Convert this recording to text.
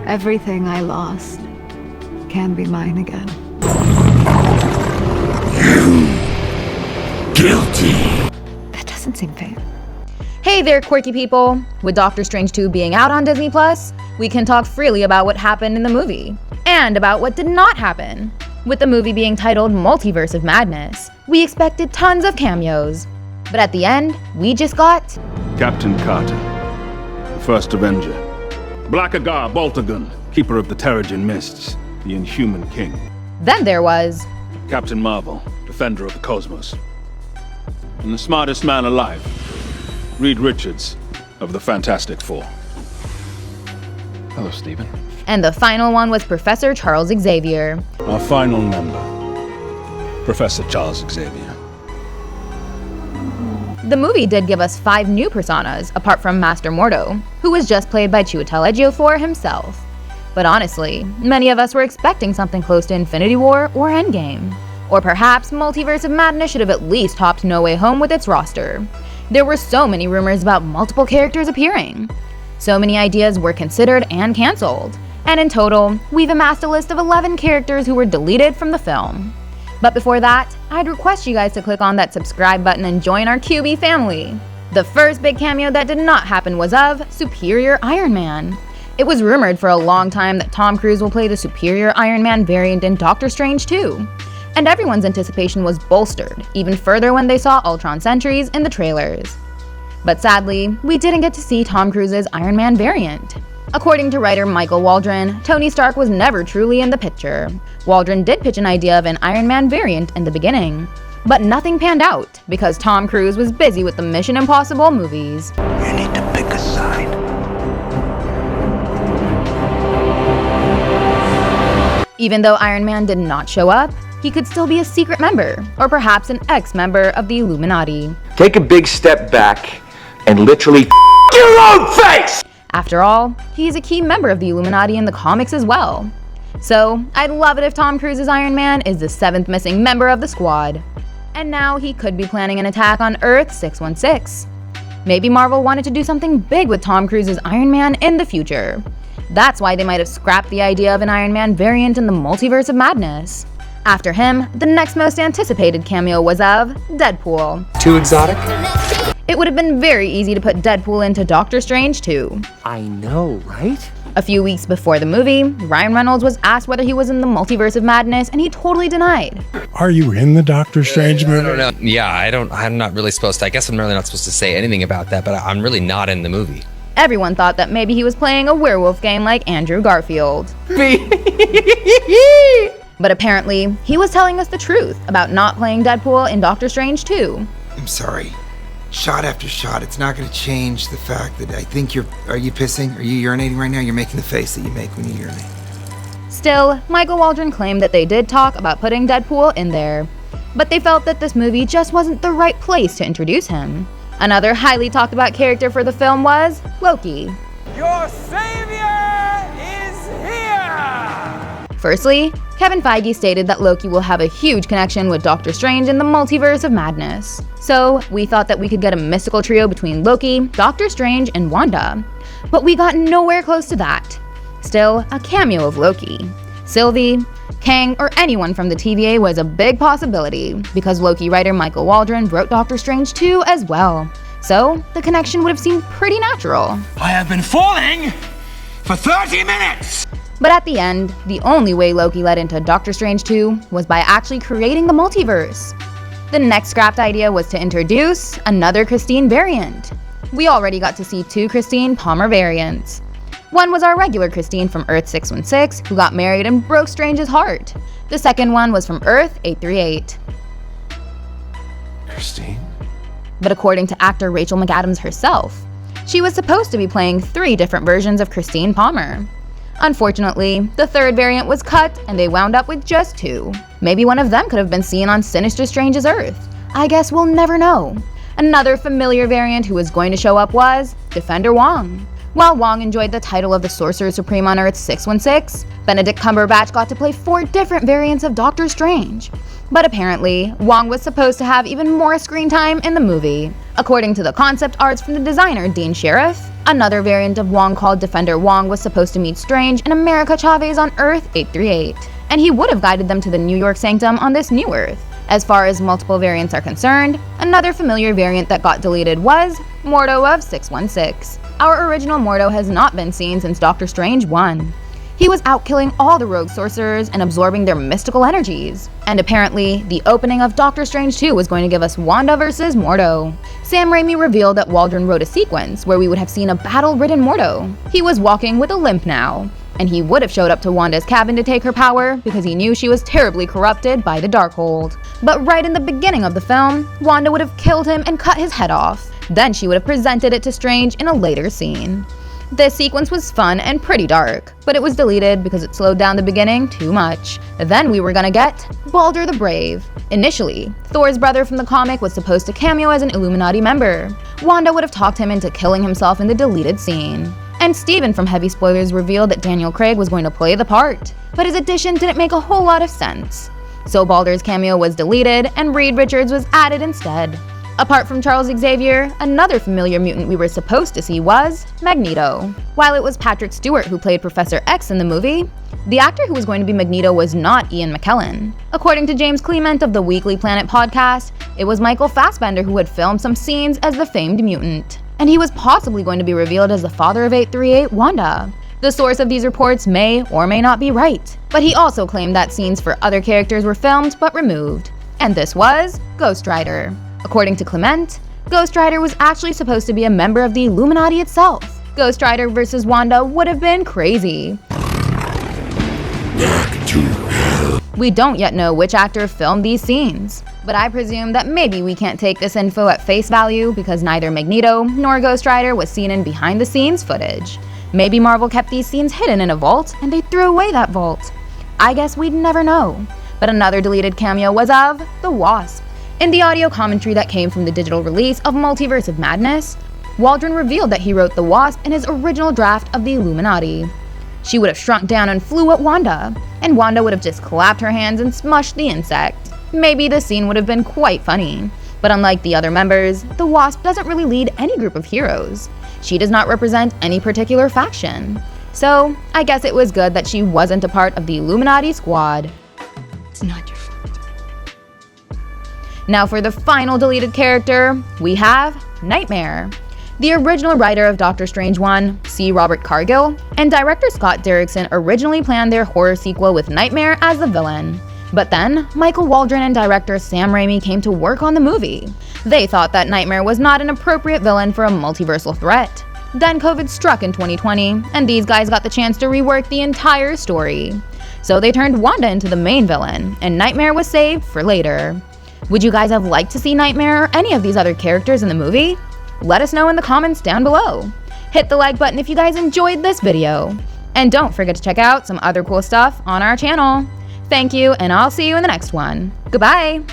Everything I lost can be mine again. You guilty. That doesn't seem fair. Hey there, quirky people! With Doctor Strange 2 being out on Disney+, we can talk freely about what happened in the movie, and about what did not happen. With the movie being titled Multiverse of Madness, we expected tons of cameos. But at the end, we just got... Captain Carter, the first Avenger. Blackagar Boltagun, Keeper of the Terrigen Mists, the Inhuman King. Then there was... Captain Marvel, Defender of the Cosmos. And the smartest man alive, Reed Richards of the Fantastic Four. Hello, Stephen. And the final one was Professor Charles Xavier. Our final member, Professor Charles Xavier. The movie did give us 5 new personas, apart from Master Mordo, who was just played by Chiwetel Ejiofor himself. But honestly, many of us were expecting something close to Infinity War or Endgame. Or perhaps Multiverse of Madness should have at least topped No Way Home with its roster. There were so many rumors about multiple characters appearing. So many ideas were considered and cancelled. And in total, we've amassed a list of 11 characters who were deleted from the film. But before that, I'd request you guys to click on that subscribe button and join our QB family. The first big cameo that did not happen was of Superior Iron Man. It was rumored for a long time that Tom Cruise will play the Superior Iron Man variant in Doctor Strange 2. And everyone's anticipation was bolstered even further when they saw Ultron Sentries in the trailers. But sadly, we didn't get to see Tom Cruise's Iron Man variant. According to writer Michael Waldron, Tony Stark was never truly in the picture. Waldron did pitch an idea of an Iron Man variant in the beginning, but nothing panned out because Tom Cruise was busy with the Mission Impossible movies. You need to pick a side. Even though Iron Man did not show up, he could still be a secret member, or perhaps an ex-member of the Illuminati. Take a big step back and literally your own face! After all, he's a key member of the Illuminati in the comics as well. So, I'd love it if Tom Cruise's Iron Man is the 7th missing member of the squad. And now he could be planning an attack on Earth 616. Maybe Marvel wanted to do something big with Tom Cruise's Iron Man in the future. That's why they might have scrapped the idea of an Iron Man variant in the Multiverse of Madness. After him, the next most anticipated cameo was of Deadpool. Too exotic? It would have been very easy to put Deadpool into Doctor Strange 2. I know, right? A few weeks before the movie, Ryan Reynolds was asked whether he was in the Multiverse of Madness, and he totally denied. Are you in the Doctor Strange movie? I don't know. Yeah, I'm not really supposed to. I guess I'm really not supposed to say anything about that, but I'm really not in the movie. Everyone thought that maybe he was playing a werewolf game like Andrew Garfield. But apparently, he was telling us the truth about not playing Deadpool in Doctor Strange 2. I'm sorry. Shot after shot, it's not going to change the fact that I think are you pissing? Are you urinating right now? You're making the face that you make when you urinate. Still, Michael Waldron claimed that they did talk about putting Deadpool in there, but they felt that this movie just wasn't the right place to introduce him. Another highly talked about character for the film was Loki. Your savior is here! Firstly, Kevin Feige stated that Loki will have a huge connection with Doctor Strange in the Multiverse of Madness. So, we thought that we could get a mystical trio between Loki, Doctor Strange, and Wanda. But we got nowhere close to that. Still, a cameo of Loki. Sylvie, Kang, or anyone from the TVA was a big possibility, because Loki writer Michael Waldron wrote Doctor Strange 2 as well. So, the connection would have seemed pretty natural. I have been falling for 30 minutes! But at the end, the only way Loki led into Doctor Strange 2 was by actually creating the multiverse. The next scrapped idea was to introduce another Christine variant. We already got to see 2 Christine Palmer variants. One was our regular Christine from Earth 616, who got married and broke Strange's heart. The second one was from Earth 838. Christine? But according to actor Rachel McAdams herself, she was supposed to be playing 3 different versions of Christine Palmer. Unfortunately, the third variant was cut and they wound up with just 2. Maybe one of them could have been seen on Sinister Strange's Earth. I guess we'll never know. Another familiar variant who was going to show up was Defender Wong. While Wong enjoyed the title of the Sorcerer Supreme on Earth 616, Benedict Cumberbatch got to play 4 different variants of Doctor Strange. But apparently, Wong was supposed to have even more screen time in the movie. According to the concept arts from the designer Dean Sheriff, Another variant of Wong called Defender Wong was supposed to meet Strange and America Chavez on Earth 838, and he would have guided them to the New York Sanctum on this new Earth. As far as multiple variants are concerned, another familiar variant that got deleted was Mordo of 616. Our original Mordo has not been seen since Doctor Strange 1. He was out killing all the rogue sorcerers and absorbing their mystical energies. And apparently, the opening of Doctor Strange 2 was going to give us Wanda versus Mordo. Sam Raimi revealed that Waldron wrote a sequence where we would have seen a battle-ridden Mordo. He was walking with a limp now, and he would have showed up to Wanda's cabin to take her power because he knew she was terribly corrupted by the Darkhold. But right in the beginning of the film, Wanda would have killed him and cut his head off. Then she would have presented it to Strange in a later scene. This sequence was fun and pretty dark, but it was deleted because it slowed down the beginning too much. Then we were gonna get Balder the Brave. Initially, Thor's brother from the comic was supposed to cameo as an Illuminati member. Wanda would have talked him into killing himself in the deleted scene. And Steven from Heavy Spoilers revealed that Daniel Craig was going to play the part, but his addition didn't make a whole lot of sense. So Balder's cameo was deleted and Reed Richards was added instead. Apart from Charles Xavier, another familiar mutant we were supposed to see was Magneto. While it was Patrick Stewart who played Professor X in the movie, the actor who was going to be Magneto was not Ian McKellen. According to James Clement of the Weekly Planet podcast, it was Michael Fassbender who had filmed some scenes as the famed mutant, and he was possibly going to be revealed as the father of 838 Wanda. The source of these reports may or may not be right, but he also claimed that scenes for other characters were filmed but removed, and this was Ghost Rider. According to Clement, Ghost Rider was actually supposed to be a member of the Illuminati itself. Ghost Rider versus Wanda would have been crazy. We don't yet know which actor filmed these scenes, but I presume that maybe we can't take this info at face value because neither Magneto nor Ghost Rider was seen in behind-the-scenes footage. Maybe Marvel kept these scenes hidden in a vault and they threw away that vault. I guess we'd never know. But another deleted cameo was of the Wasp. In the audio commentary that came from the digital release of Multiverse of Madness, Waldron revealed that he wrote the Wasp in his original draft of the Illuminati. She would have shrunk down and flew at Wanda, and Wanda would have just clapped her hands and smushed the insect. Maybe the scene would have been quite funny, but unlike the other members, the Wasp doesn't really lead any group of heroes. She does not represent any particular faction. So, I guess it was good that she wasn't a part of the Illuminati squad. It's not your fault. Now for the final deleted character, we have Nightmare. The original writer of Doctor Strange 1, C. Robert Cargill, and director Scott Derrickson originally planned their horror sequel with Nightmare as the villain. But then, Michael Waldron and director Sam Raimi came to work on the movie. They thought that Nightmare was not an appropriate villain for a multiversal threat. Then COVID struck in 2020, and these guys got the chance to rework the entire story. So they turned Wanda into the main villain, and Nightmare was saved for later. Would you guys have liked to see Nightmare or any of these other characters in the movie? Let us know in the comments down below. Hit the like button if you guys enjoyed this video. And don't forget to check out some other cool stuff on our channel. Thank you, and I'll see you in the next one. Goodbye!